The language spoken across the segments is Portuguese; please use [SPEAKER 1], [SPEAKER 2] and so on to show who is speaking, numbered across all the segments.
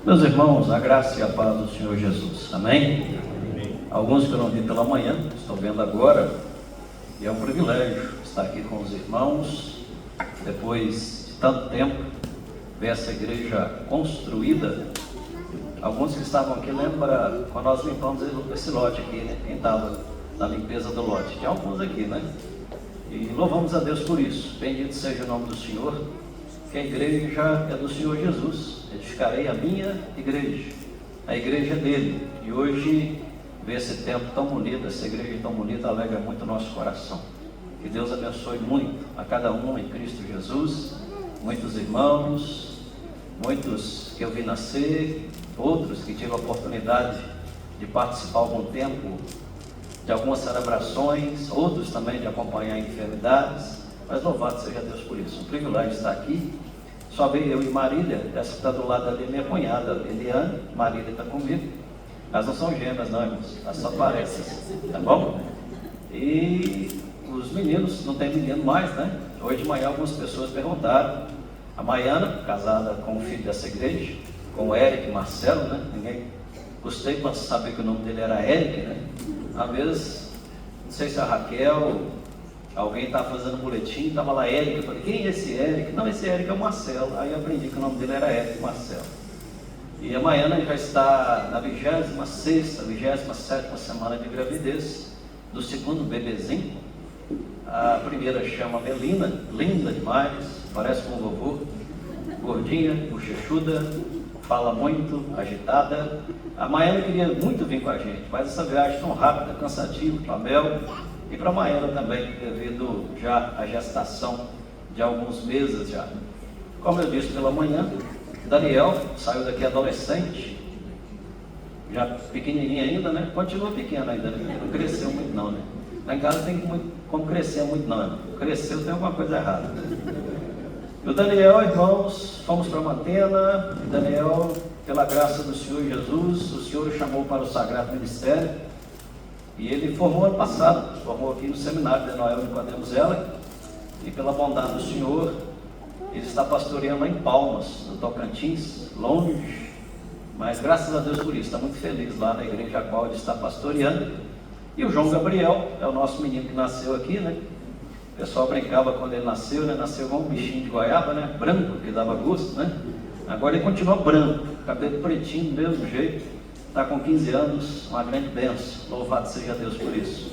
[SPEAKER 1] Meus irmãos, a graça e a paz do Senhor Jesus. Amém? Alguns que eu não vi pela manhã, estou vendo agora, e é um privilégio estar aqui com os irmãos, depois de tanto tempo, ver essa igreja construída. Alguns que estavam aqui lembram quando nós limpamos esse lote aqui, né? Quem estava na limpeza do lote? Tinha alguns aqui, né? E louvamos a Deus por isso. Bendito seja o nome do Senhor, que a igreja é do Senhor Jesus. Edificarei a minha igreja, a igreja é dele. E hoje, ver esse tempo tão bonito, essa igreja tão bonita, alegra muito o nosso coração. Que Deus abençoe muito a cada um em Cristo Jesus. Muitos irmãos, muitos que eu vi nascer, outros que tive a oportunidade de participar algum tempo de algumas celebrações, outros também de acompanhar enfermidades, mas louvado seja Deus por isso. Um privilégio estar aqui. Só veio eu e Marília. Essa que está do lado ali é minha cunhada, Eliane. Marília está comigo. Elas não são gêmeas não, irmãos, elas só parecem, tá bom? E os meninos, não tem menino mais, né? Hoje de manhã algumas pessoas perguntaram. A Maiana, casada com o filho dessa igreja, com o Eric e Marcelo, né? Ninguém gostei para saber que o nome dele era Eric, né? Às vezes, não sei se a Raquel, alguém estava fazendo boletim, estava lá Eric, eu falei, quem é esse Eric? Não, esse Eric é o Marcelo. Aí eu aprendi que o nome dele era Eric Marcelo. E a Maiana já está na 26ª, 27ª semana de gravidez do segundo bebezinho. A primeira chama Melina, linda demais, parece com o vovô, gordinha, bochechuda, fala muito, agitada. A Maiana queria muito vir com a gente, mas essa viagem tão rápida, cansativa para a Mel e para a Maiana também, devido já à gestação de alguns meses já. Como eu disse pela manhã, Daniel saiu daqui adolescente, já pequenininho ainda, né? Continua pequeno ainda, né? Não cresceu muito não, né? Lá em casa tem como crescer muito não, né? Cresceu, tem alguma coisa errada. E o Daniel, irmãos, fomos para Mantena. E Daniel, pela graça do Senhor Jesus, o Senhor o chamou para o Sagrado Ministério. E ele formou ano passado, formou aqui no seminário de Noel de Nicodemos Ela. E pela bondade do Senhor, ele está pastoreando lá em Palmas, no Tocantins, longe. Mas graças a Deus por isso, está muito feliz lá na igreja a qual ele está pastoreando. E o João Gabriel, é o nosso menino que nasceu aqui, né? O pessoal brincava quando ele nasceu, né? Nasceu igual um bichinho de goiaba, né? Branco, que dava gosto, né? Agora ele continua branco, cabelo pretinho, do mesmo jeito. Está com 15 anos, uma grande bênção. Louvado seja Deus por isso.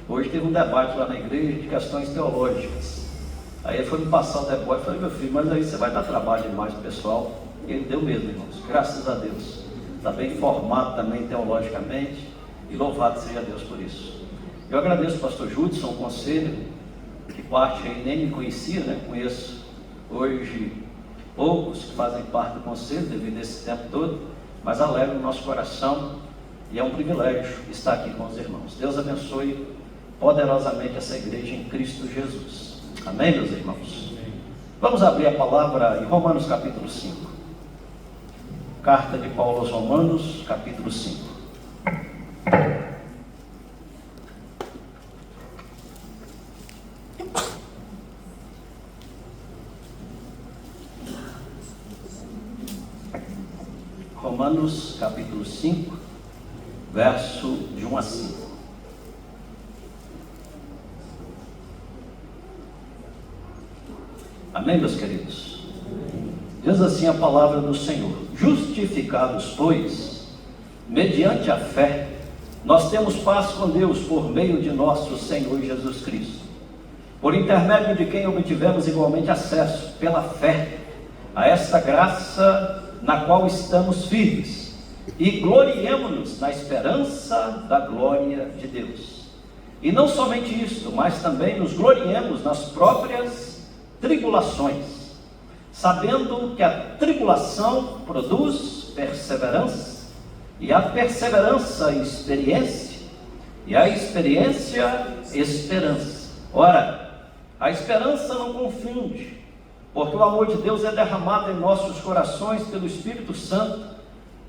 [SPEAKER 1] Hoje teve um debate lá na igreja de questões teológicas. Aí ele foi me passar o debate, eu falei, meu filho, mas aí você vai dar trabalho demais pro pessoal. E ele deu mesmo, irmãos, graças a Deus. Está bem formado também teologicamente. E louvado seja Deus por isso. Eu agradeço ao pastor Judson, o conselho, que parte aí nem me conhecia, né? Conheço hoje poucos que fazem parte do conselho devido a esse tempo todo, mas alegra o nosso coração e é um privilégio estar aqui com os irmãos. Deus abençoe poderosamente essa igreja em Cristo Jesus. Amém, meus irmãos? Vamos abrir a palavra em Romanos capítulo 5. Carta de Paulo aos Romanos, capítulo 5. Romanos capítulo 5, verso de 1 a 5. Amém, meus queridos? Diz assim a palavra do Senhor: justificados, pois, mediante a fé, nós temos paz com Deus por meio de nosso Senhor Jesus Cristo, por intermédio de quem obtivemos igualmente acesso, pela fé, a esta graça na qual estamos firmes, e gloriemo-nos na esperança da glória de Deus. E não somente isto, mas também nos gloriemos nas próprias tribulações, sabendo que a tribulação produz perseverança, e a perseverança experiência, e a experiência esperança. Ora, a esperança não confunde, porque o amor de Deus é derramado em nossos corações pelo Espírito Santo,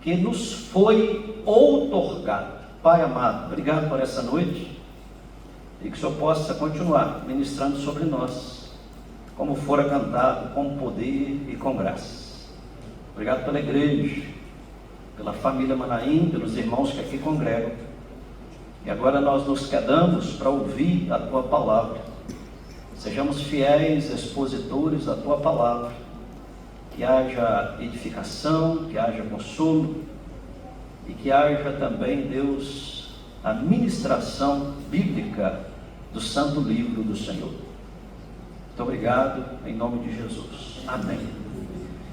[SPEAKER 1] que nos foi outorgado. Pai amado, obrigado por essa noite, e que o Senhor possa continuar ministrando sobre nós, como fora cantado, com poder e com graça. Obrigado pela igreja, pela família Manaim, pelos irmãos que aqui congregam. E agora nós nos quedamos para ouvir a Tua palavra. Sejamos fiéis expositores da Tua palavra. Que haja edificação, que haja consolo e que haja também, Deus, a ministração bíblica do santo livro do Senhor. Muito obrigado, em nome de Jesus. Amém.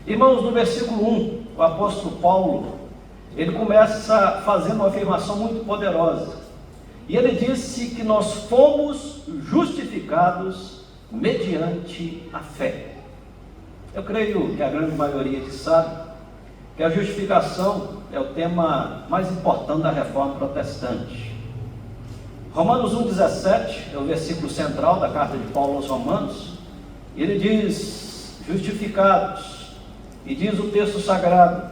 [SPEAKER 1] Irmãos, no versículo 1, o apóstolo Paulo, ele começa fazendo uma afirmação muito poderosa. E ele disse que nós fomos justificados mediante a fé. Eu creio que a grande maioria que sabe que a justificação é o tema mais importante da reforma protestante. Romanos 1,17 é o versículo central da carta de Paulo aos Romanos. E ele diz, justificados, e diz o texto sagrado,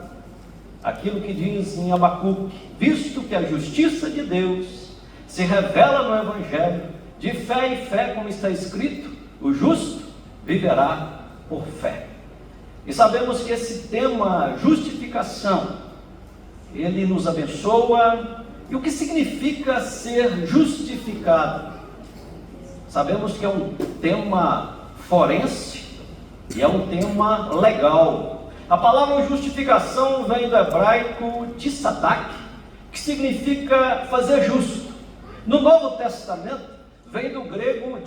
[SPEAKER 1] aquilo que diz em Abacuque, visto que a justiça de Deus se revela no Evangelho, de fé em fé, como está escrito, o justo viverá por fé. E sabemos que esse tema, justificação, ele nos abençoa. E o que significa ser justificado? Sabemos que é um tema forense e é um tema legal. A palavra justificação vem do hebraico tsadak, que significa fazer justo. No Novo Testamento vem do grego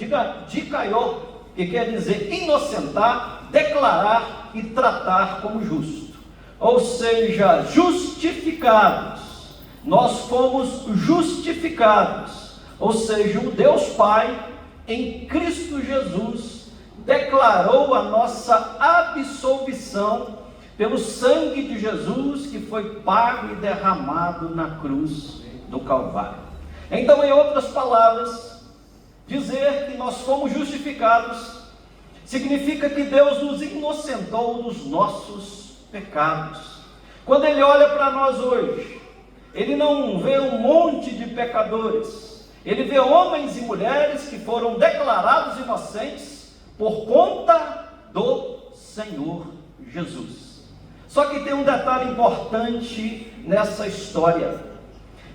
[SPEAKER 1] dikaios, que quer dizer inocentar, declarar e tratar como justo. Ou seja, justificados. Nós fomos justificados. Ou seja, o Deus Pai, em Cristo Jesus, declarou a nossa absolvição pelo sangue de Jesus, que foi pago e derramado na cruz do Calvário. Então, em outras palavras, dizer que nós fomos justificados significa que Deus nos inocentou dos nossos pecados. Quando Ele olha para nós hoje, Ele não vê um monte de pecadores, Ele vê homens e mulheres que foram declarados inocentes por conta do Senhor Jesus. Só que tem um detalhe importante nessa história.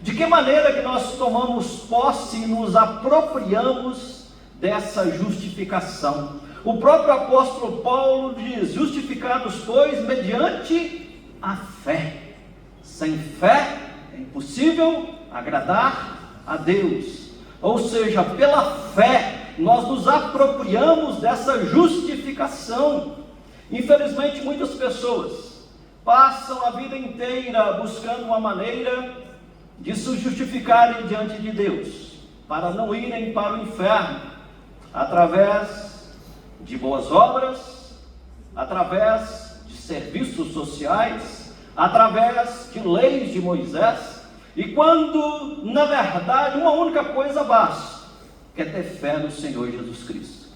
[SPEAKER 1] De que maneira que nós tomamos posse e nos apropriamos dessa justificação? O próprio apóstolo Paulo diz, justificados, pois, mediante a fé. Sem fé é impossível agradar a Deus. Ou seja, pela fé, nós nos apropriamos dessa justificação. Infelizmente, muitas pessoas passam a vida inteira buscando uma maneira de se justificarem diante de Deus, para não irem para o inferno, através de boas obras, através de serviços sociais, através de leis de Moisés, e quando, na verdade, uma única coisa basta, que é ter fé no Senhor Jesus Cristo.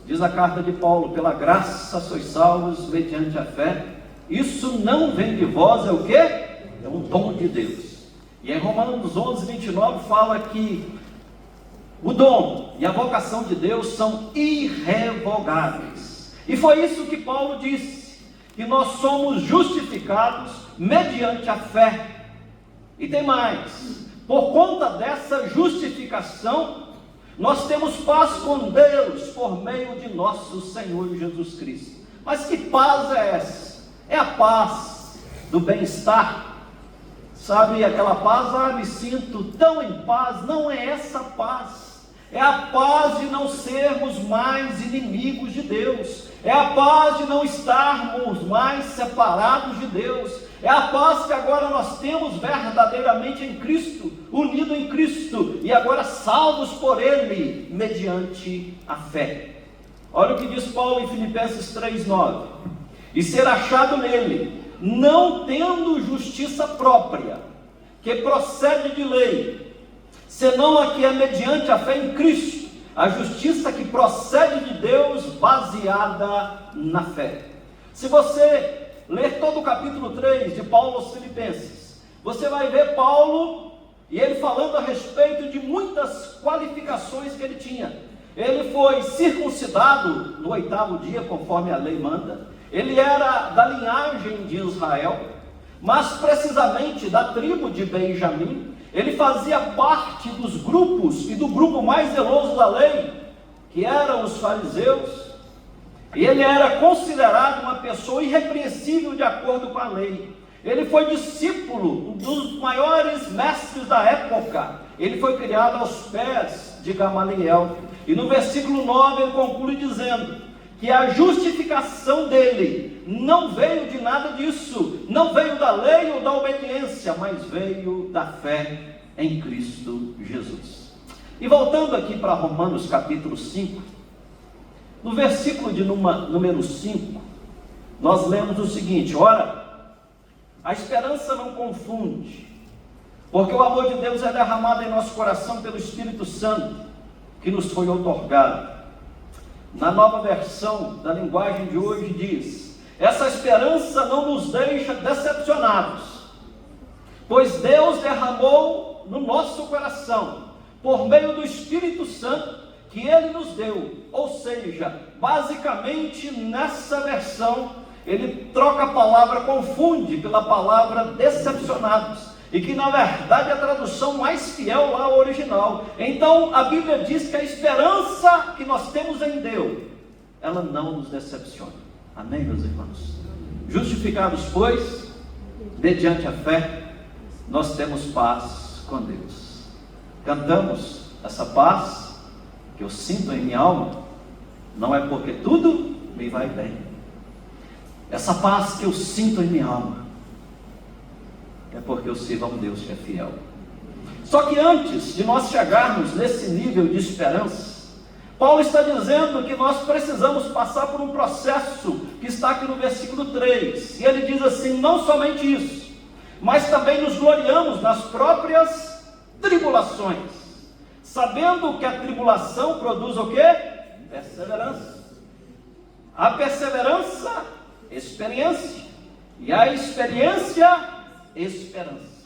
[SPEAKER 1] Diz a carta de Paulo, pela graça sois salvos mediante a fé, isso não vem de vós, é o quê? É um dom de Deus. E em Romanos 11:29 fala que o dom e a vocação de Deus são irrevogáveis. E foi isso que Paulo disse, que nós somos justificados mediante a fé. E tem mais, por conta dessa justificação, nós temos paz com Deus por meio de nosso Senhor Jesus Cristo. Mas que paz é essa? É a paz do bem-estar. Sabe aquela paz, me sinto tão em paz. Não é essa paz. É a paz de não sermos mais inimigos de Deus. É a paz de não estarmos mais separados de Deus. É a paz que agora nós temos verdadeiramente em Cristo, unido em Cristo, e agora salvos por Ele, mediante a fé. Olha o que diz Paulo em Filipenses 3:9. E ser achado nele, não tendo justiça própria, que procede de lei, senão a que é mediante a fé em Cristo, a justiça que procede de Deus, baseada na fé. Se você ler todo o capítulo 3 de Paulo aos Filipenses, você vai ver Paulo, e ele falando a respeito de muitas qualificações que ele tinha. Ele foi circuncidado no 8º dia, conforme a lei manda. Ele era da linhagem de Israel, mas precisamente da tribo de Benjamim. Ele fazia parte dos grupos e do grupo mais zeloso da lei, que eram os fariseus. E ele era considerado uma pessoa irrepreensível de acordo com a lei. Ele foi discípulo dos maiores mestres da época. Ele foi criado aos pés de Gamaliel. E no versículo 9 ele conclui dizendo que a justificação dele não veio de nada disso, não veio da lei ou da obediência, mas veio da fé em Cristo Jesus. E voltando aqui para Romanos capítulo 5, no versículo de número 5, nós lemos o seguinte: ora, a esperança não confunde, porque o amor de Deus é derramado em nosso coração pelo Espírito Santo, que nos foi outorgado. Na nova versão da linguagem de hoje diz: essa esperança não nos deixa decepcionados, pois Deus derramou no nosso coração, por meio do Espírito Santo que Ele nos deu. Ou seja, basicamente nessa versão, ele troca a palavra confunde pela palavra decepcionados, e que na verdade é a tradução mais fiel lá ao original. Então a Bíblia diz que a esperança que nós temos em Deus, ela não nos decepciona. Amém, meus irmãos? Justificados, pois, mediante a fé, nós temos paz com Deus. Cantamos essa paz que eu sinto em minha alma, não é porque tudo me vai bem. Essa paz que eu sinto em minha alma é porque eu sirvo a um Deus que é fiel. Só que antes de nós chegarmos nesse nível de esperança, Paulo está dizendo que nós precisamos passar por um processo que está aqui no versículo 3. E ele diz assim: não somente isso, mas também nos gloriamos nas próprias tribulações, sabendo que a tribulação produz o quê? Perseverança. A perseverança, experiência. E a experiência, esperança.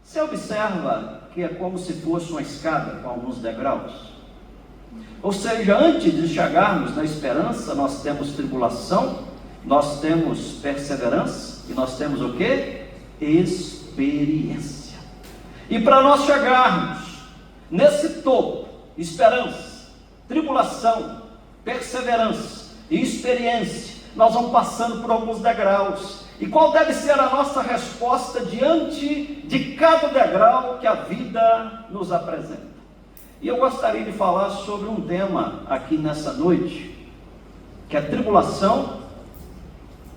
[SPEAKER 1] Você observa que é como se fosse uma escada com alguns degraus? Ou seja, antes de chegarmos na esperança, nós temos tribulação, nós temos perseverança e nós temos o quê? Experiência. E para nós chegarmos nesse topo, esperança, tribulação, perseverança e experiência, nós vamos passando por alguns degraus. E qual deve ser a nossa resposta diante de cada degrau que a vida nos apresenta? E eu gostaria de falar sobre um tema aqui nessa noite, que é tribulação,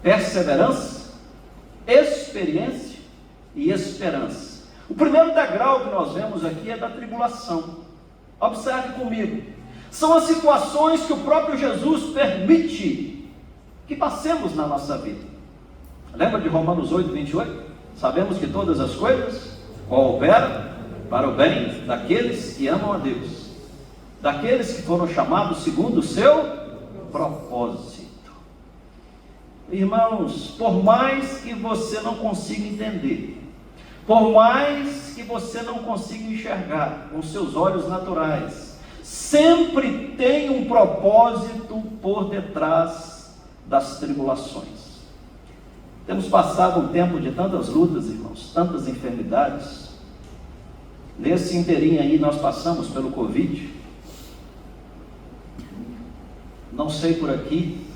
[SPEAKER 1] perseverança, experiência e esperança. O primeiro degrau que nós vemos aqui é da tribulação. Observe comigo. São as situações que o próprio Jesus permite que passemos na nossa vida. Lembra de Romanos 8, 28? Sabemos que todas as coisas cooperam para o bem daqueles que amam a Deus, daqueles que foram chamados segundo o seu propósito. Irmãos, por mais que você não consiga entender, por mais que você não consiga enxergar com seus olhos naturais, sempre tem um propósito por detrás das tribulações. Temos passado um tempo de tantas lutas, irmãos, tantas enfermidades. Nesse inteirinho aí nós passamos pelo Covid. Não sei por aqui,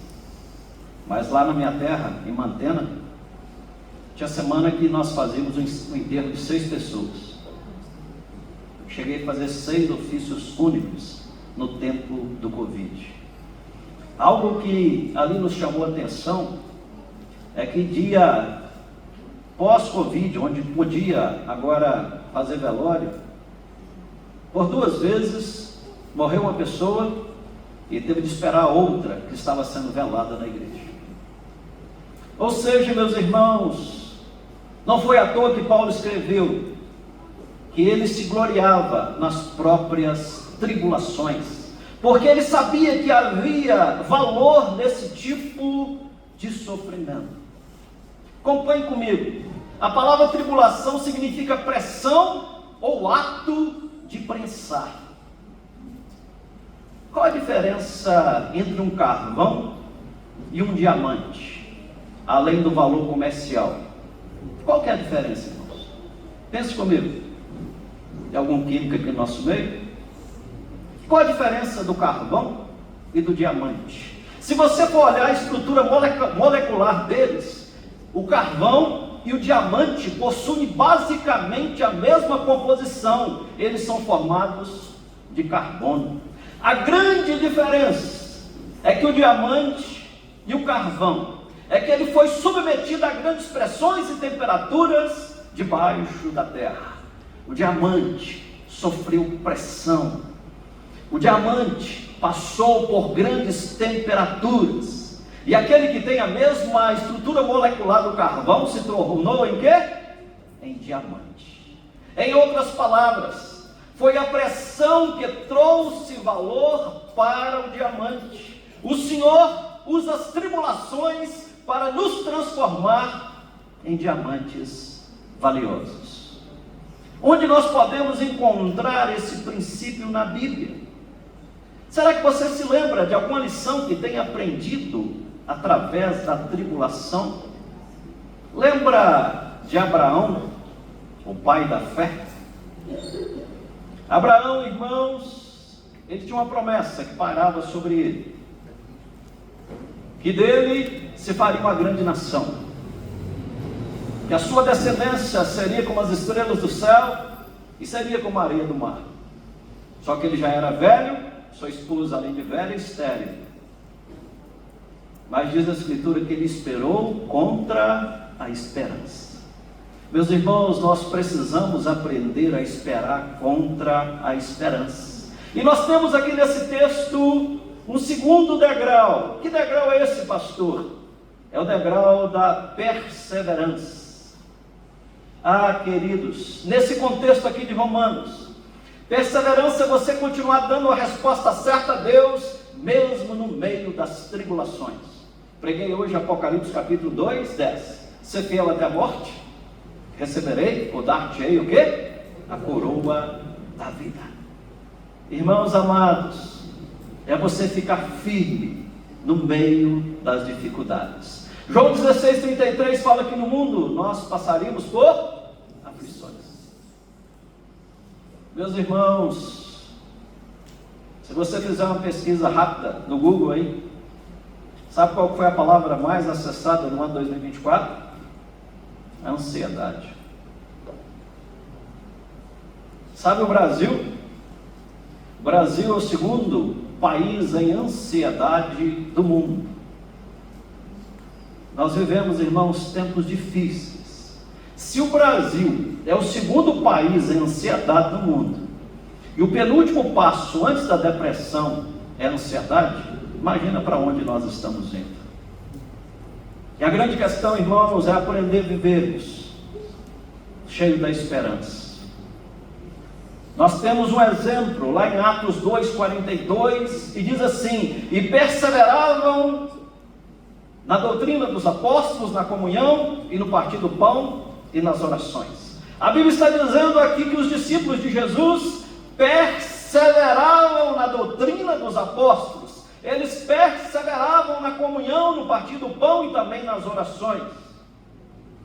[SPEAKER 1] mas lá na minha terra, em Mantena, tinha semana que nós fazíamos um enterro de 6 pessoas. Cheguei a fazer 6 ofícios únicos no tempo do Covid. Algo que ali nos chamou a atenção é que dia pós-Covid, onde podia agora fazer velório, por 2 vezes morreu uma pessoa e teve de esperar outra que estava sendo velada na igreja. Ou seja, meus irmãos, não foi à toa que Paulo escreveu que ele se gloriava nas próprias tribulações, porque ele sabia que havia valor nesse tipo de sofrimento. Acompanhe comigo. A palavra tribulação significa pressão ou ato de prensar. Qual a diferença entre um carvão e um diamante, além do valor comercial. Qual que é a diferença, irmãos? Pense comigo. Tem algum químico aqui no nosso meio? Qual a diferença do carvão e do diamante? Se você for olhar a estrutura molecular deles, o carvão e o diamante possuem basicamente a mesma composição. Eles são formados de carbono. A grande diferença é que o diamante e o carvão é que ele foi submetido a grandes pressões e temperaturas debaixo da terra. O diamante sofreu pressão. O diamante passou por grandes temperaturas. E aquele que tem a mesma estrutura molecular do carvão se tornou em quê? Em diamante. Em outras palavras, foi a pressão que trouxe valor para o diamante. O Senhor usa as tribulações para nos transformar em diamantes valiosos. Onde nós podemos encontrar esse princípio na Bíblia? Será que você se lembra de alguma lição que tenha aprendido através da tribulação? Lembra de Abraão, o pai da fé? Abraão, irmãos, ele tinha uma promessa que pairava sobre ele, que dele se faria uma grande nação, que a sua descendência seria como as estrelas do céu e seria como a areia do mar. Só que ele já era velho, sua esposa, além de velha, estéril. Mas diz a Escritura que ele esperou contra a esperança. Meus irmãos, nós precisamos aprender a esperar contra a esperança. E nós temos aqui nesse texto um segundo degrau. Que degrau é esse, pastor? É o degrau da perseverança. Ah, queridos, nesse contexto aqui de Romanos, perseverança é você continuar dando a resposta certa a Deus, mesmo no meio das tribulações. Preguei hoje Apocalipse capítulo 2, 10. Ser fiel até a morte, receberei, ou dar-te-ei o quê? A coroa da vida. Irmãos amados, é você ficar firme no meio das dificuldades. João 16:33 fala que no mundo nós passaríamos por aflições. Meus irmãos, se você fizer uma pesquisa rápida no Google aí, sabe qual foi a palavra mais acessada no ano 2024? A ansiedade. Sabe o Brasil? O Brasil é o segundo país em ansiedade do mundo. Nós vivemos, irmãos, tempos difíceis. Se o Brasil é o segundo país em ansiedade do mundo, e o penúltimo passo antes da depressão é a ansiedade, imagina para onde nós estamos indo. E a grande questão, irmãos, é aprender a vivermos cheio da esperança. Nós temos um exemplo lá em Atos 2:42, e diz assim: e perseveravam na doutrina dos apóstolos, na comunhão e no partir do pão e nas orações. A Bíblia está dizendo aqui que os discípulos de Jesus perseveravam na doutrina dos apóstolos, eles perseveravam na comunhão, no partir do pão e também nas orações.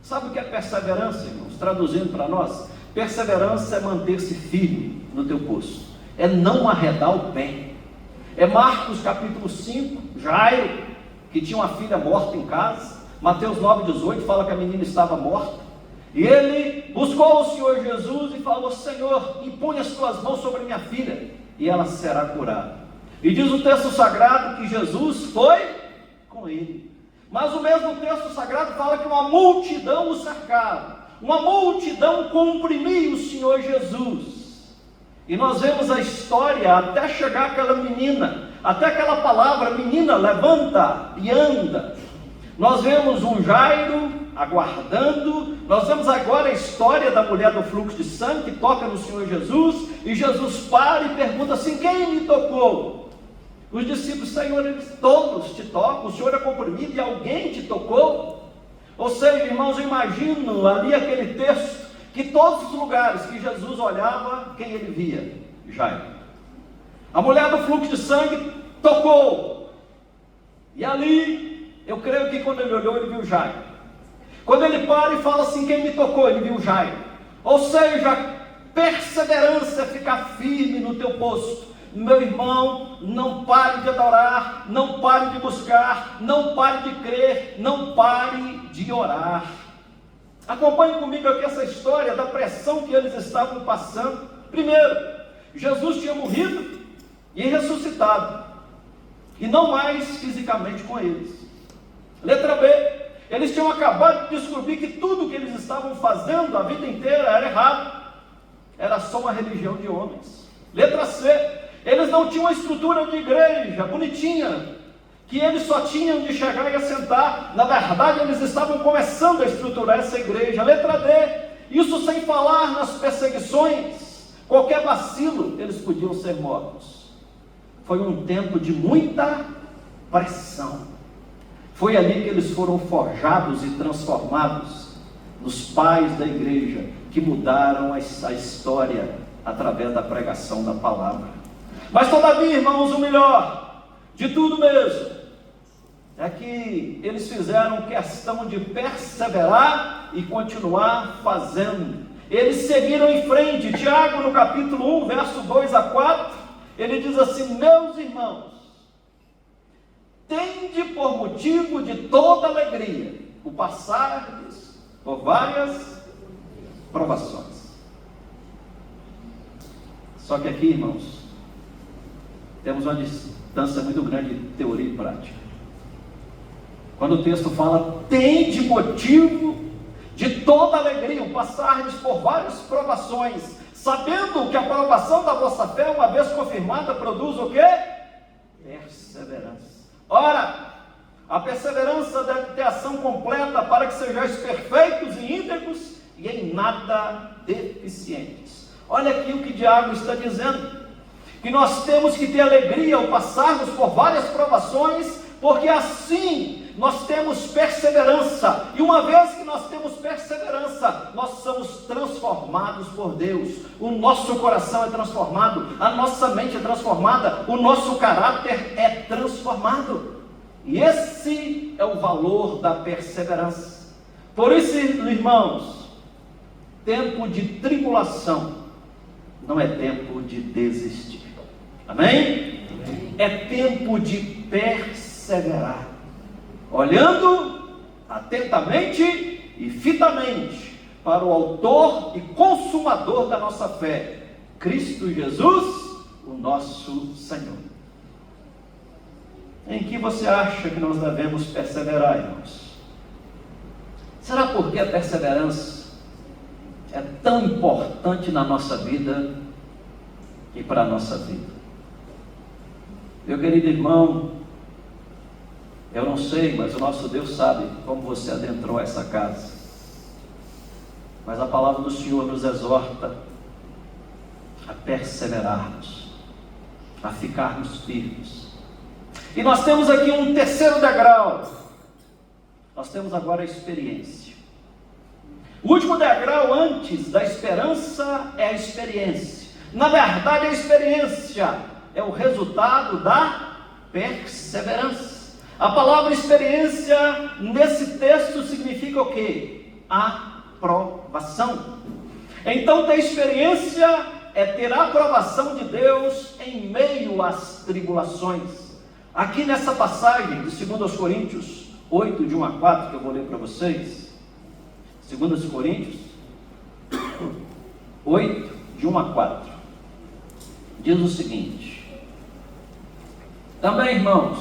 [SPEAKER 1] Sabe o que é perseverança, irmãos? Traduzindo para nós, perseverança é manter-se firme no teu posto, é não arredar o pé. É Marcos capítulo 5, Jairo, que tinha uma filha morta em casa. Mateus 9:18 fala que a menina estava morta, e ele buscou o Senhor Jesus e falou: Senhor, impõe as tuas mãos sobre minha filha e ela será curada. E diz o texto sagrado que Jesus foi com ele. Mas o mesmo texto sagrado fala que uma multidão o cercava, uma multidão comprimia o Senhor Jesus. E nós vemos a história até chegar aquela menina, até aquela palavra: menina, levanta e anda. Nós vemos um Jairo aguardando. Nós vemos agora a história da mulher do fluxo de sangue, que toca no Senhor Jesus, e Jesus para e pergunta assim: quem me tocou? Os discípulos: Senhor, eles todos te tocam, o Senhor é comprimido e alguém te tocou. Ou seja, irmãos, eu imagino ali aquele texto, que todos os lugares que Jesus olhava, quem ele via? Jairo. A mulher do fluxo de sangue tocou, e ali Eu creio que quando ele olhou, ele viu Jairo. Quando ele para e fala assim, quem me tocou? Ele viu Jairo. Ou seja, perseverança é ficar firme no teu posto. Meu irmão, não pare de adorar, não pare de buscar, não pare de crer, não pare de orar. Acompanhe comigo aqui essa história da pressão que eles estavam passando. Primeiro, Jesus tinha morrido e ressuscitado, e não mais fisicamente com eles. Letra B, eles tinham acabado de descobrir que tudo que eles estavam fazendo a vida inteira era errado, era só uma religião de homens. Letra C, eles não tinham uma estrutura de igreja bonitinha, que eles só tinham de chegar e assentar. Na verdade, eles estavam começando a estruturar essa igreja. Letra D, isso sem falar nas perseguições. Qualquer vacilo, eles podiam ser mortos. Foi um tempo de muita pressão. Foi ali que eles foram forjados e transformados nos pais da igreja, que mudaram a história através da pregação da palavra. Mas todavia, irmãos, o melhor de tudo mesmo é que eles fizeram questão de perseverar e continuar fazendo. Eles seguiram em frente. Tiago, no capítulo 1, verso 2 a 4, ele diz assim: meus irmãos, tende por motivo de toda alegria o passardes por várias provações. Só que aqui, irmãos, temos uma distância muito grande de teoria e prática. Quando o texto fala, tende motivo de toda alegria o passardes por várias provações, sabendo que a provação da vossa fé, uma vez confirmada, produz o quê? Perseverança. Ora, a perseverança deve ter ação completa para que sejais perfeitos e íntegros e em nada deficientes. Olha aqui o que Tiago está dizendo, que nós temos que ter alegria ao passarmos por várias provações, porque assim nós temos perseverança, e uma vez que nós temos perseverança, nós somos transformados por Deus. O nosso coração é transformado, a nossa mente é transformada, o nosso caráter é transformado, e esse é o valor da perseverança. Por isso, irmãos, tempo de tribulação não é tempo de desistir, amém? É tempo de perseverar, olhando atentamente e fitamente para o autor e consumador da nossa fé, Cristo Jesus, o nosso Senhor. Em que você acha que nós devemos perseverar, irmãos? Será porque a perseverança é tão importante na nossa vida e para a nossa vida? Meu querido irmão, eu não sei, mas o nosso Deus sabe como você adentrou essa casa. Mas a palavra do Senhor nos exorta a perseverarmos, a ficarmos firmes. E nós temos aqui um terceiro degrau. Nós temos agora a experiência. O último degrau antes da esperança é a experiência. Na verdade, a experiência é o resultado da perseverança. A palavra experiência nesse texto significa o quê? Aprovação. Então, ter experiência é ter a aprovação de Deus em meio às tribulações. Aqui nessa passagem de 2 Coríntios 8, de 1 a 4, que eu vou ler para vocês, 2 Coríntios 8, de 1 a 4, diz o seguinte: também, irmãos,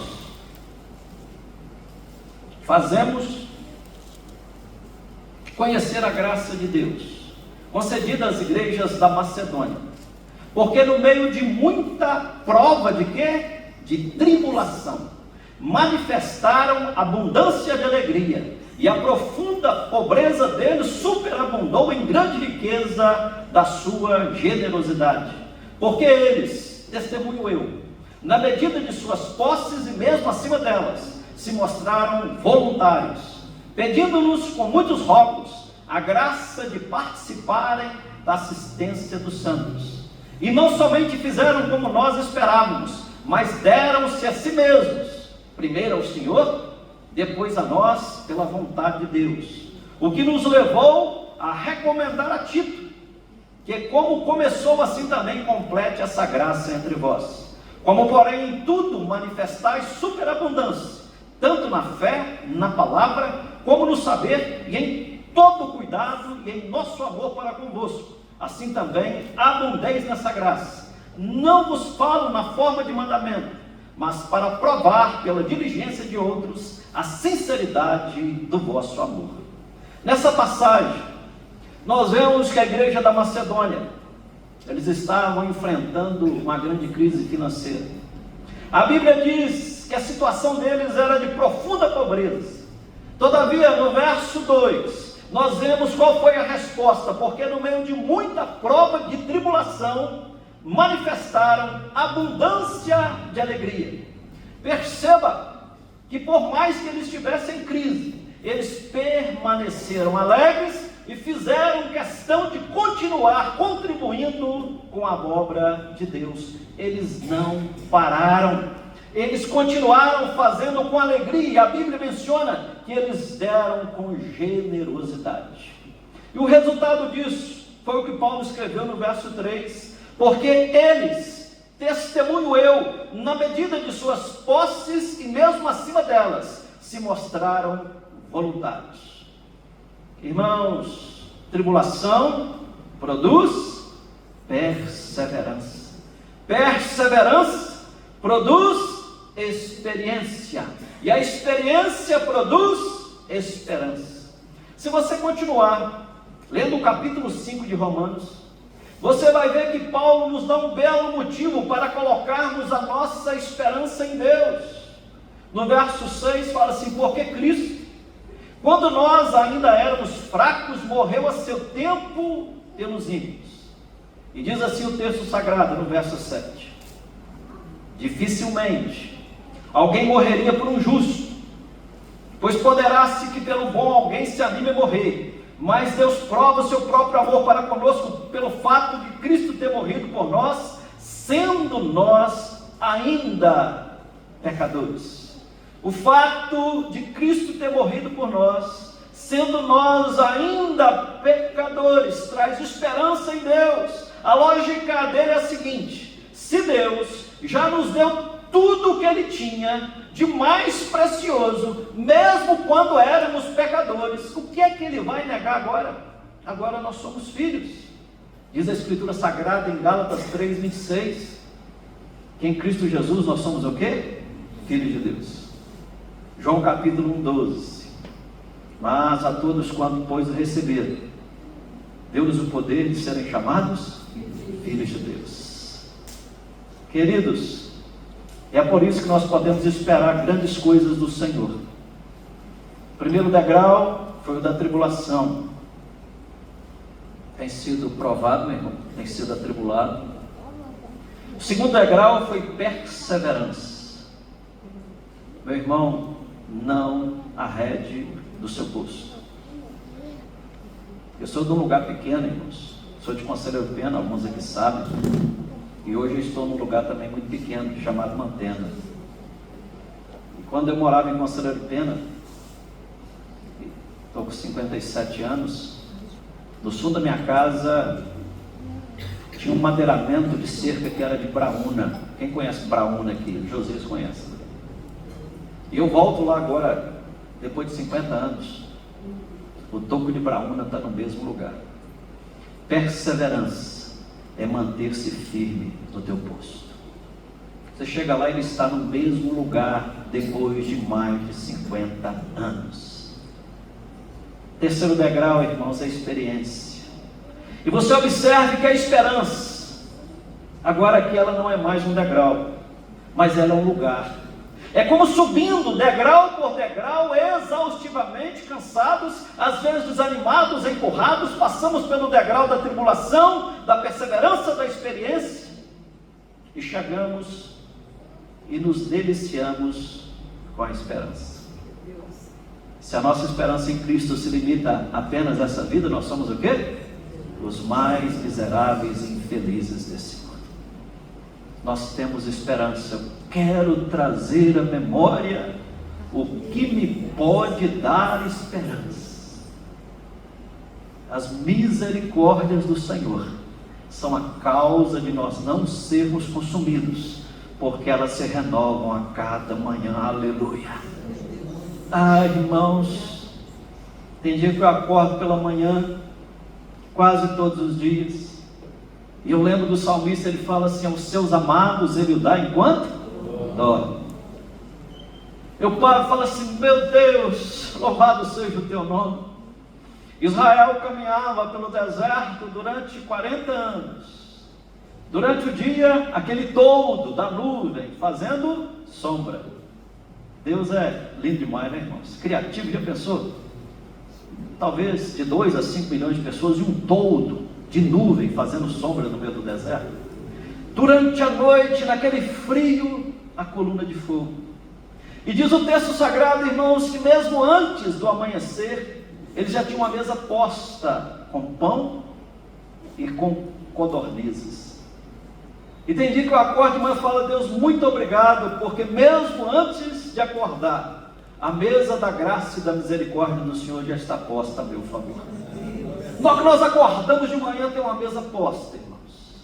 [SPEAKER 1] fazemos conhecer a graça de Deus concedida às igrejas da Macedônia, porque no meio de muita prova de quê? De tribulação, manifestaram abundância de alegria, e a profunda pobreza deles superabundou em grande riqueza da sua generosidade, porque eles, testemunho eu, na medida de suas posses e mesmo acima delas, se mostraram voluntários, pedindo-nos com muitos rogos a graça de participarem da assistência dos santos. E não somente fizeram como nós esperávamos, mas deram-se a si mesmos, primeiro ao Senhor, depois a nós pela vontade de Deus, o que nos levou a recomendar a Tito, que como começou, assim também complete essa graça entre vós. Como porém em tudo manifestais superabundância, tanto na fé, na palavra, como no saber, e em todo cuidado e em nosso amor para convosco, assim também abundeis nessa graça. Não vos falo na forma de mandamento, mas para provar pela diligência de outros a sinceridade do vosso amor. Nessa passagem, nós vemos que a igreja da Macedônia, eles estavam enfrentando uma grande crise financeira. A Bíblia diz que a situação deles era de profunda pobreza. Todavia, no verso 2, nós vemos qual foi a resposta, porque no meio de muita prova de tribulação, manifestaram abundância de alegria. Perceba que por mais que eles estivessem em crise, eles permaneceram alegres e fizeram questão de continuar contribuindo com a obra de Deus. Eles não pararam, eles continuaram fazendo com alegria, e a Bíblia menciona que eles deram com generosidade. E o resultado disso foi o que Paulo escreveu no verso 3, porque eles, testemunho eu, na medida de suas posses e mesmo acima delas, se mostraram voluntários. Irmãos, tribulação produz perseverança. Perseverança produz experiência. E a experiência produz esperança. Se você continuar lendo o capítulo 5 de Romanos, você vai ver que Paulo nos dá um belo motivo para colocarmos a nossa esperança em Deus. No verso 6 fala assim: porque Cristo, quando nós ainda éramos fracos, morreu a seu tempo pelos ímpios. E diz assim o texto sagrado no verso 7: dificilmente alguém morreria por um justo, pois poderá-se que pelo bom alguém se anime a morrer. Mas Deus prova o seu próprio amor para conosco pelo fato de Cristo ter morrido por nós, sendo nós ainda pecadores. O fato de Cristo ter morrido por nós, sendo nós ainda pecadores, traz esperança em Deus. A lógica dele é a seguinte: se Deus já nos deu tudo o que Ele tinha de mais precioso, mesmo quando éramos pecadores, o que é que Ele vai negar agora? Agora nós somos filhos. Diz a Escritura Sagrada em Gálatas 3:26, que em Cristo Jesus nós somos o quê? Filhos de Deus. João capítulo 1:12, mas a todos quanto pois receberam, deu-lhes o poder de serem chamados filhos de Deus. Queridos, é por isso que nós podemos esperar grandes coisas do Senhor. O primeiro degrau foi o da tribulação. Tem sido provado, meu irmão, tem sido atribulado. O segundo degrau foi perseverança. Meu irmão, não arrede do seu posto. Eu sou de um lugar pequeno, irmãos. Sou de Conselheiro Pena, alguns aqui sabem. E hoje eu estou num lugar também muito pequeno, chamado Mantena. E quando eu morava em Conselheiro Pena, estou com 57 anos, no sul da minha casa tinha um madeiramento de cerca que era de braúna. Quem conhece braúna aqui? Josias conhece. E eu volto lá agora, depois de 50 anos. O toco de braúna está no mesmo lugar. Perseverança é manter-se firme no teu posto. Você chega lá e ele está no mesmo lugar depois de mais de 50 anos. Terceiro degrau, irmãos, é a experiência. E você observe que a esperança, agora aqui ela não é mais um degrau, mas ela é um lugar. É como subindo degrau por degrau, exaustivamente cansados, às vezes desanimados, empurrados, passamos pelo degrau da tribulação, da perseverança, da experiência, e chegamos e nos deliciamos com a esperança. Se a nossa esperança em Cristo se limita apenas a essa vida, nós somos o quê? Os mais miseráveis e infelizes desse mundo. Nós temos esperança. Eu quero trazer à memória o que me pode dar esperança? As misericórdias do Senhor são a causa de nós não sermos consumidos, porque elas se renovam a cada manhã. Aleluia. Irmãos, tem dia que eu acordo pela manhã, quase todos os dias, e eu lembro do salmista, ele fala assim: aos seus amados ele o dá enquanto dorme. Eu paro e falo assim: meu Deus, louvado seja o teu nome. Israel caminhava pelo deserto durante 40 anos. Durante o dia, aquele toldo da nuvem fazendo sombra. Deus é lindo demais, né, irmãos? Criativo, já pensou? Talvez de 2 a 5 milhões de pessoas e um toldo de nuvem fazendo sombra no meio do deserto. Durante a noite, naquele frio, a coluna de fogo. E diz o texto sagrado, irmãos, que mesmo antes do amanhecer, eles já tinham uma mesa posta com pão e com codornizes. E tem dia que eu acordo de manhã e falo: Deus, muito obrigado, porque mesmo antes de acordar, a mesa da graça e da misericórdia do Senhor já está posta a meu favor. Logo que nós acordamos de manhã, tem uma mesa posta, irmãos.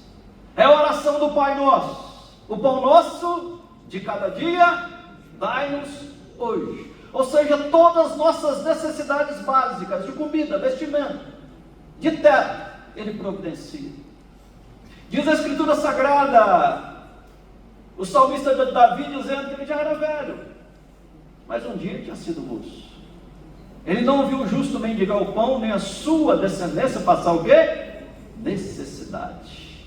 [SPEAKER 1] É a oração do Pai Nosso: o pão nosso de cada dia dai-nos hoje. Ou seja, todas as nossas necessidades básicas de comida, vestimento, de teto, Ele providencia. Diz a Escritura Sagrada, o salmista Davi dizendo que ele já era velho, mas um dia tinha sido moço. Ele não viu o justo mendigar o pão, nem a sua descendência passar o quê? Necessidade.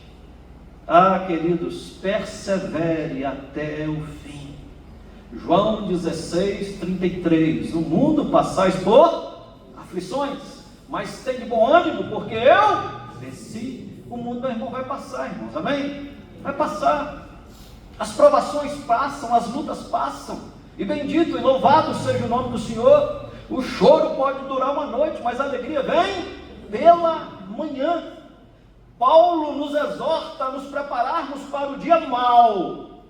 [SPEAKER 1] Queridos, persevere até o fim. João 16:33. No mundo passais por aflições, mas tem de bom ânimo, porque eu venci. O mundo, meu irmão, vai passar, irmãos, amém? Vai passar. As provações passam, as lutas passam, e bendito e louvado seja o nome do Senhor. O choro pode durar uma noite, mas a alegria vem pela manhã. Paulo nos exorta a nos prepararmos para o dia mau.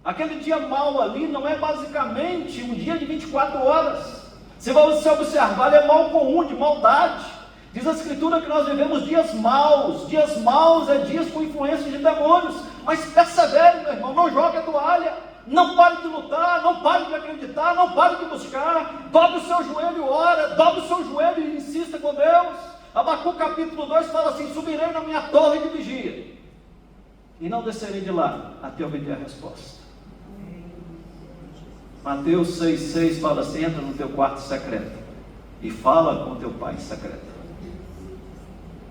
[SPEAKER 1] Aquele dia mau ali não é basicamente um dia de 24 horas. Se você observar, ele é mal comum, de maldade. Diz a Escritura que nós vivemos dias maus. Dias maus é dias com influência de demônios. Mas persevere, meu irmão, não jogue a toalha. Não pare de lutar, não pare de acreditar, não pare de buscar. Dobre o seu joelho e ora, dobre o seu joelho e insista com Deus. Abacuque capítulo 2 fala assim: subirei na minha torre de vigia, e não descerei de lá até obter a resposta. Mateus 6,6 fala assim: entra no teu quarto secreto e fala com teu pai em secreto.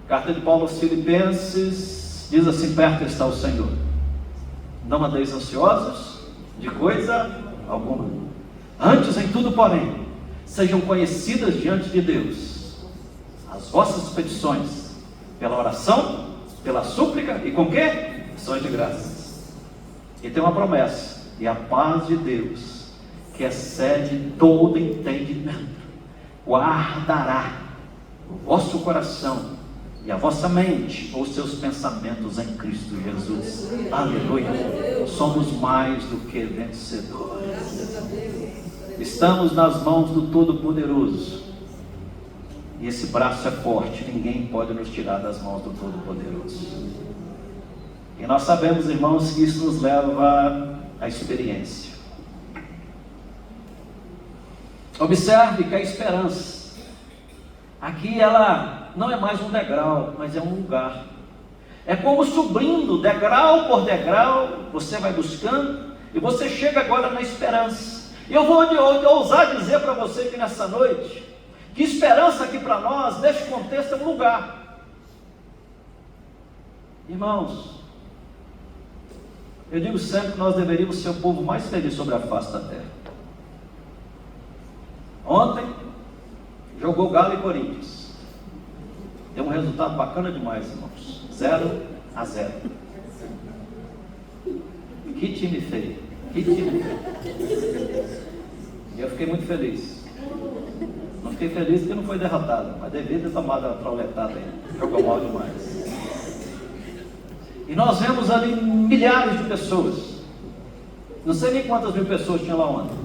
[SPEAKER 1] Carta de Paulo aos Filipenses diz assim: perto está o Senhor, não andeis ansiosos de coisa alguma, antes em tudo, porém, sejam conhecidas diante de Deus as vossas petições, pela oração, pela súplica, e com quê? Ações de graças. E tem uma promessa: e a paz de Deus, que excede todo entendimento, guardará o vosso coração e a vossa mente, ou seus pensamentos em Cristo Jesus. Aleluia. Somos mais do que vencedores. Estamos nas mãos do Todo-Poderoso, e esse braço é forte, ninguém pode nos tirar das mãos do Todo-Poderoso. E nós sabemos, irmãos, que isso nos leva à experiência. Observe que a esperança aqui, ela não é mais um degrau, mas é um lugar. É como subindo degrau por degrau, você vai buscando, e você chega agora na esperança. E eu vou ousar dizer para você que nessa noite, que esperança aqui para nós, neste contexto, é um lugar. Irmãos, eu digo sempre que nós deveríamos ser o povo mais feliz sobre a face da terra. Ontem, jogou Galo e Corinthians. Deu um resultado bacana demais, irmãos. 0-0. Que time feio. Que time feio. E eu fiquei muito feliz. Não fiquei feliz porque não foi derrotado, mas devia ter tomado a troletada aí. Jogou mal demais. E nós vemos ali milhares de pessoas. Não sei nem quantas mil pessoas tinha lá ontem.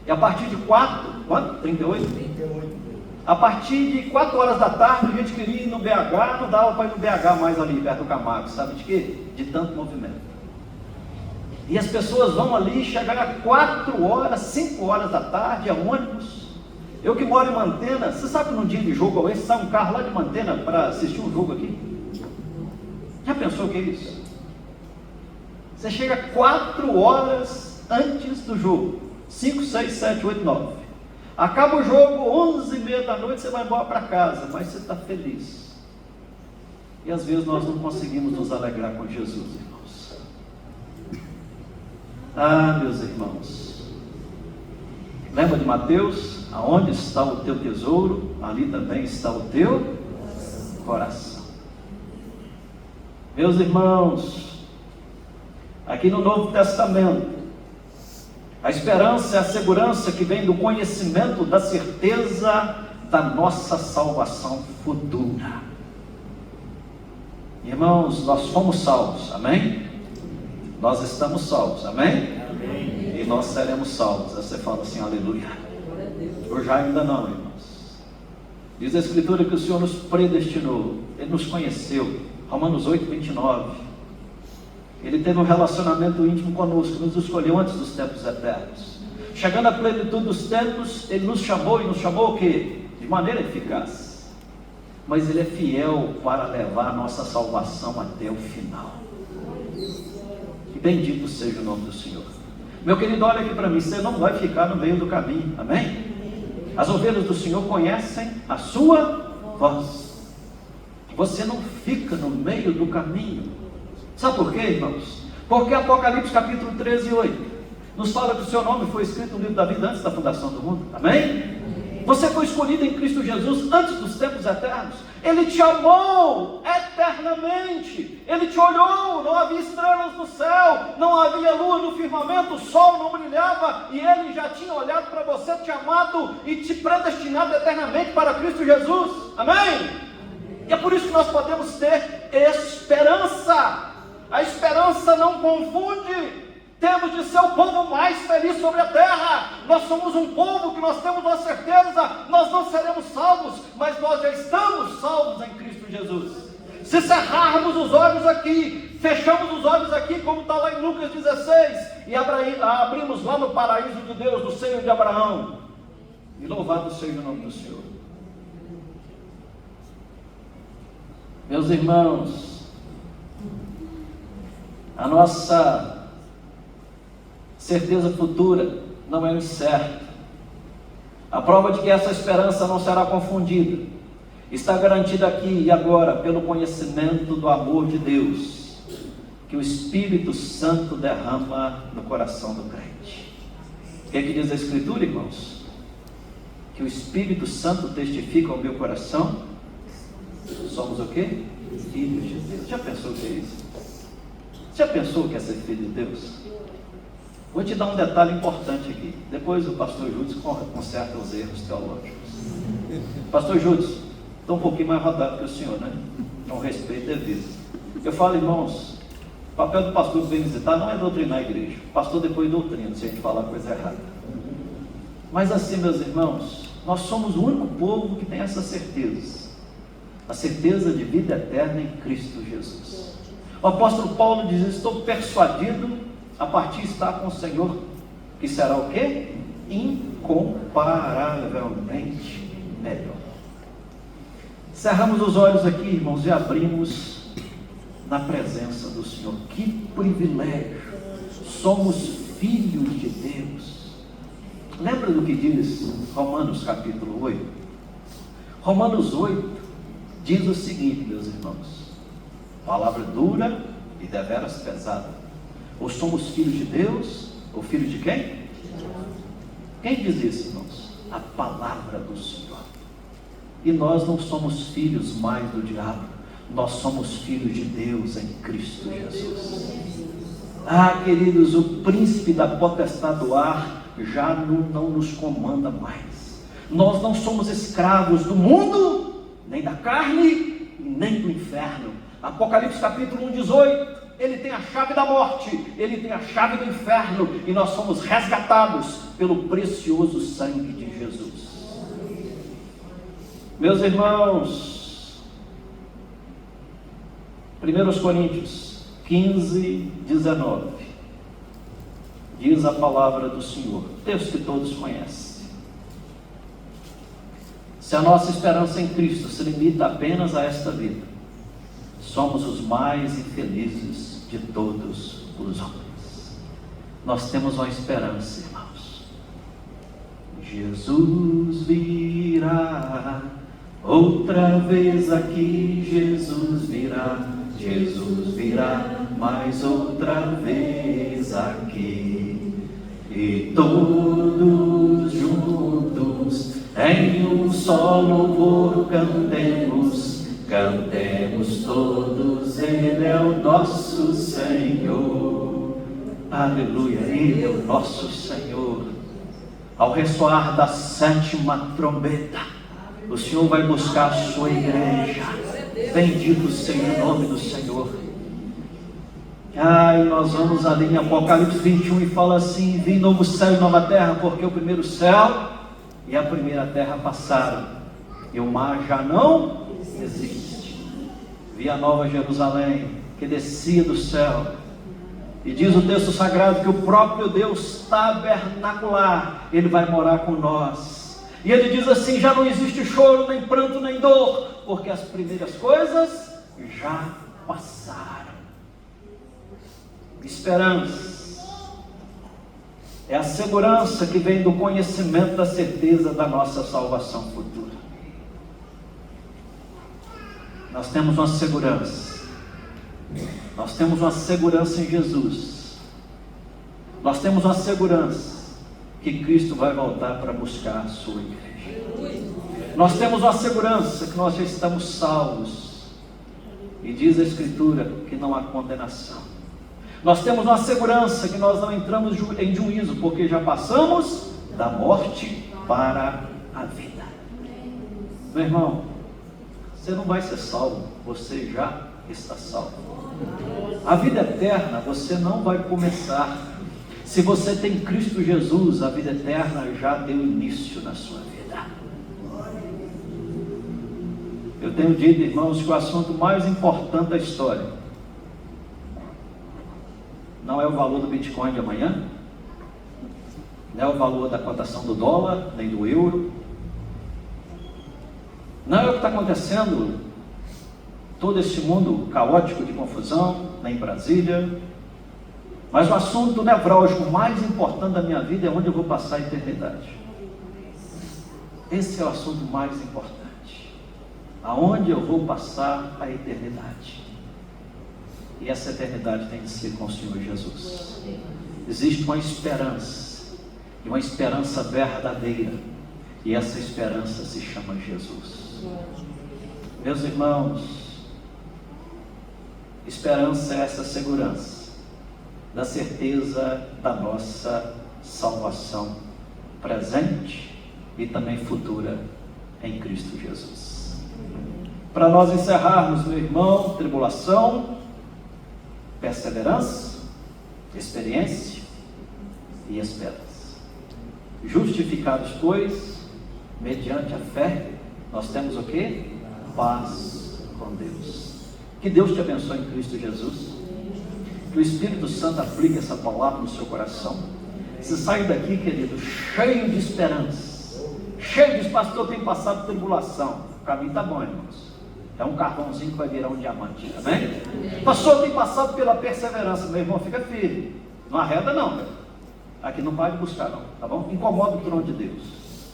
[SPEAKER 1] E a partir de 38? A partir de 4 horas da tarde, a gente queria ir no BH, não dava para ir no BH mais ali, perto do Camargo, sabe de quê? De tanto movimento. E as pessoas vão ali, chegar a 4 horas, 5 horas da tarde, a ônibus. Eu que moro em Mantena, você sabe que num dia de jogo como esse, sai um carro lá de Mantena para assistir um jogo aqui? Já pensou o que é isso? Você chega 4 horas antes do jogo, 5, 6, 7, 8, 9. Acaba o jogo, 11h30 da noite, você vai embora para casa, mas você está feliz. E às vezes nós não conseguimos nos alegrar com Jesus, irmãos. Ah, meus irmãos, lembra de Mateus? Aonde está o teu tesouro, ali também está o teu coração. Meus irmãos, aqui no Novo Testamento, a esperança é a segurança que vem do conhecimento da certeza da nossa salvação futura. Irmãos, nós fomos salvos, amém? Nós estamos salvos, amém? Amém. E nós seremos salvos. Aí você fala assim, aleluia. Ou já ainda não, irmãos. Diz a Escritura que o Senhor nos predestinou, Ele nos conheceu. Romanos 8, 29. Ele teve um relacionamento íntimo conosco, nos escolheu antes dos tempos eternos. Chegando à plenitude dos tempos, Ele nos chamou, e nos chamou o quê? De maneira eficaz. Mas Ele é fiel para levar a nossa salvação até o final. E bendito seja o nome do Senhor. Meu querido, olha aqui para mim, você não vai ficar no meio do caminho, amém? As ovelhas do Senhor conhecem a sua voz. Você não fica no meio do caminho. Sabe por quê, irmãos? Porque Apocalipse capítulo 13, 8 nos fala que o seu nome foi escrito no livro da vida antes da fundação do mundo, amém? Você foi escolhido em Cristo Jesus antes dos tempos eternos. Ele te amou eternamente. Ele te olhou, não havia estrelas no céu, não havia lua no firmamento, o sol não brilhava, e Ele já tinha olhado para você, te amado e te predestinado eternamente para Cristo Jesus, amém? E é por isso que nós podemos ter esperança. A esperança não confunde. Temos de ser o povo mais feliz sobre a terra. Nós somos um povo que nós temos uma certeza, nós não seremos salvos, mas nós já estamos salvos em Cristo Jesus. Se cerrarmos os olhos aqui, fechamos os olhos aqui, como está lá em Lucas 16, e abrimos lá no paraíso de Deus, no seio de Abraão, e louvado seja o nome do Senhor. Meus irmãos, a nossa certeza futura não é incerta. A prova de que essa esperança não será confundida está garantida aqui e agora pelo conhecimento do amor de Deus que o Espírito Santo derrama no coração do crente. O que é que diz a Escritura, irmãos? Que o Espírito Santo testifica ao meu coração. Somos o quê? Filhos de Deus. Já pensou o que é isso? Já pensou o que é ser filho de Deus? Vou te dar um detalhe importante aqui. Depois o pastor Júdice conserta os erros teológicos. Pastor Júdice, estou um pouquinho mais rodado que o senhor, né? Com respeito devido. Eu falo, irmãos, o papel do pastor que vem visitar não é doutrinar a igreja. O pastor depois doutrina, se a gente falar coisa errada. Mas assim, meus irmãos, nós somos o único povo que tem essa certeza. A certeza de vida eterna em Cristo Jesus. O apóstolo Paulo diz, estou persuadido a partir está com o Senhor, que será o quê? Incomparavelmente melhor. Cerramos os olhos aqui, irmãos, e abrimos na presença do Senhor. Que privilégio! Somos filhos de Deus. Lembra do que diz Romanos capítulo 8? Romanos 8 diz o seguinte, meus irmãos, palavra dura e deveras pesada. Ou somos filhos de Deus, ou filhos de quem? Quem diz isso, irmãos? A palavra do Senhor. E nós não somos filhos mais do diabo, nós somos filhos de Deus em Cristo Jesus. Ah, queridos, o príncipe da potestade do ar já não nos comanda mais. Nós não somos escravos do mundo, nem da carne, nem do inferno. Apocalipse capítulo 1, 18. Ele tem a chave da morte, Ele tem a chave do inferno, e nós somos resgatados pelo precioso sangue de Jesus. Meus irmãos, 1 Coríntios 15, 19, diz a palavra do Senhor, texto que todos conhecem. Se a nossa esperança em Cristo se limita apenas a esta vida, somos os mais infelizes de todos os homens. Nós temos uma esperança, irmãos. Jesus virá outra vez aqui, Jesus virá mais outra vez aqui, e todos juntos em um só louvor cantemos todos, Ele é o nosso Senhor. Aleluia, Ele é o nosso Senhor. Ao ressoar da 7ª trombeta, o Senhor vai buscar a sua igreja. Bendito seja o nome do Senhor. E nós vamos ali em Apocalipse 21 e fala assim: vi novo céu e nova terra, porque o primeiro céu e a primeira terra passaram, e o mar já não existe. Vi a nova Jerusalém, que descia do céu, e diz o texto sagrado que o próprio Deus tabernacular, Ele vai morar com nós. E Ele diz assim: já não existe choro, nem pranto, nem dor, porque as primeiras coisas já passaram. Esperança é a segurança que vem do conhecimento da certeza da nossa salvação futura. Nós temos uma segurança. Nós temos uma segurança em Jesus. Nós temos uma segurança que Cristo vai voltar para buscar a sua igreja. Nós temos uma segurança que nós já estamos salvos. E diz a Escritura que não há condenação. Nós temos uma segurança que nós não entramos em juízo, porque já passamos da morte para a vida. Meu irmão, você não vai ser salvo, você já está salvo. A vida eterna você não vai começar. Se você tem Cristo Jesus, a vida eterna já deu início na sua vida. Eu tenho dito, irmãos, que o assunto mais importante da história não é o valor do Bitcoin de amanhã, não é o valor da cotação do dólar, nem do euro, não é o que está acontecendo, todo esse mundo caótico de confusão, nem em Brasília, mas o assunto nevrálgico mais importante da minha vida é onde eu vou passar a eternidade. Esse é o assunto mais importante, aonde eu vou passar a eternidade. E essa eternidade tem de ser com o Senhor Jesus. Existe uma esperança, e uma esperança verdadeira, e essa esperança se chama Jesus. Meus irmãos, esperança é essa segurança da certeza da nossa salvação presente e também futura em Cristo Jesus. Para nós encerrarmos, meu irmão, tribulação, perseverança, experiência e esperança. Justificados, pois, mediante a fé, nós temos o quê? Paz com Deus. Que Deus te abençoe em Cristo Jesus. Que o Espírito Santo aplique essa palavra no seu coração. Você sai daqui, querido, cheio de esperança, cheio de pastor, tem passado tribulação. O caminho está bom, irmãos. É um carvãozinho que vai virar um diamante, amém? Pastor, tem passado pela perseverança. Meu irmão, fica firme. Não arreda não, cara. Aqui não pode buscar não, tá bom? Incomoda o trono de Deus.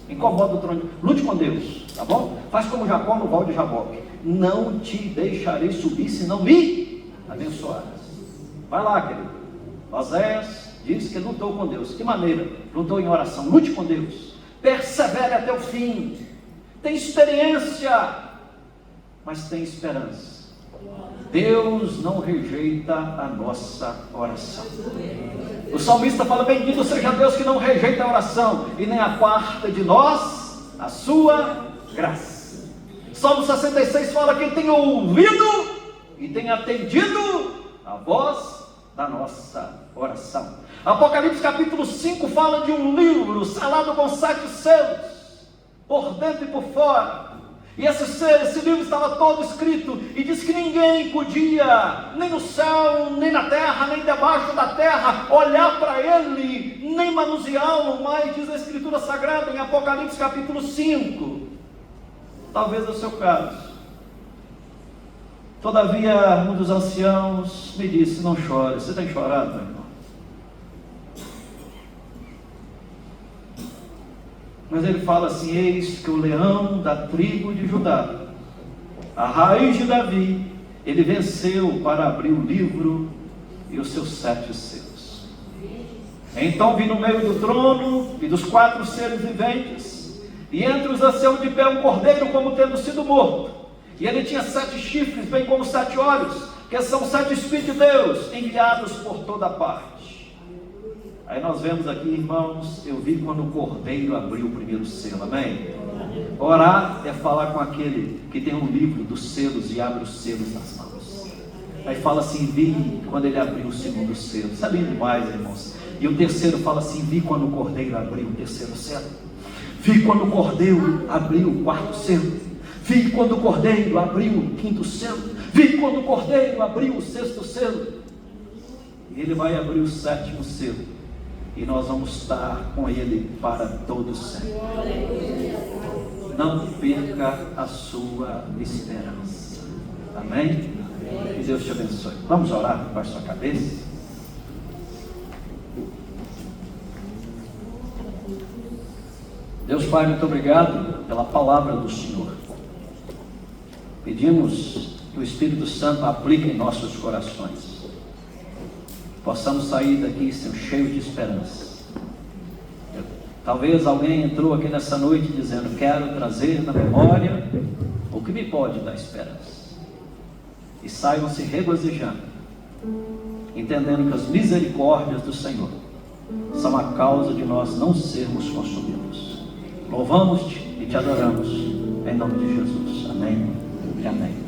[SPEAKER 1] Incomoda o trono de Deus. Lute com Deus, tá bom? Faz como Jacó no val de Jaboque. Não te deixarei subir se não me abençoares. Vai lá, querido. Oséias diz que lutou com Deus. Que maneira? Lutou em oração. Lute com Deus. Persevere até o fim. Tem experiência, mas tem esperança. Deus não rejeita a nossa oração. O salmista fala: bendito seja Deus que não rejeita a oração e nem aparta de nós a sua graça. Salmo 66 fala: quem tem ouvido e tem atendido a voz da nossa oração. Apocalipse capítulo 5 fala de um livro selado com 7 selos, por dentro e por fora. E esse livro estava todo escrito, e diz que ninguém podia, nem no céu, nem na terra, nem debaixo da terra, olhar para ele, nem manuseá-lo, mas diz a Escritura Sagrada em Apocalipse capítulo 5, talvez é o seu caso. Todavia, um dos anciãos me disse: não chore. Você tem chorado, meu irmão? Mas ele fala assim: eis que o leão da tribo de Judá, a raiz de Davi, ele venceu para abrir o livro e os seus 7 selos. Então vi no meio do trono e dos 4 seres viventes, e entre os anciãos de pé um cordeiro como tendo sido morto. E ele tinha 7 chifres, bem como 7 olhos, que são 7 Espíritos de Deus, enviados por toda parte. Aí nós vemos aqui, irmãos, eu vi quando o cordeiro abriu o primeiro selo, amém? Orar é falar com aquele que tem um livro dos selos e abre os selos nas mãos. Aí fala assim: vi quando ele abriu o segundo selo. Isso é lindo demais, irmãos. E o terceiro fala assim: vi quando o cordeiro abriu o terceiro selo. Vi quando o cordeiro abriu o 4º selo. Vi quando o cordeiro abriu o 5º selo. Vi quando o cordeiro abriu o 6º selo. E ele vai abrir o 7º selo. E nós vamos estar com ele para todo sempre. Não perca a sua esperança. Amém? Que Deus te abençoe. Vamos orar com a sua cabeça. Deus Pai, muito obrigado pela palavra do Senhor. Pedimos que o Espírito Santo aplique em nossos corações. Possamos sair daqui cheios de esperança. Talvez alguém entrou aqui nessa noite dizendo: quero trazer na memória o que me pode dar esperança. E saiam se regozijando, entendendo que as misericórdias do Senhor são a causa de nós não sermos consumidos. Louvamos-te e te adoramos, em nome de Jesus. Amém e amém.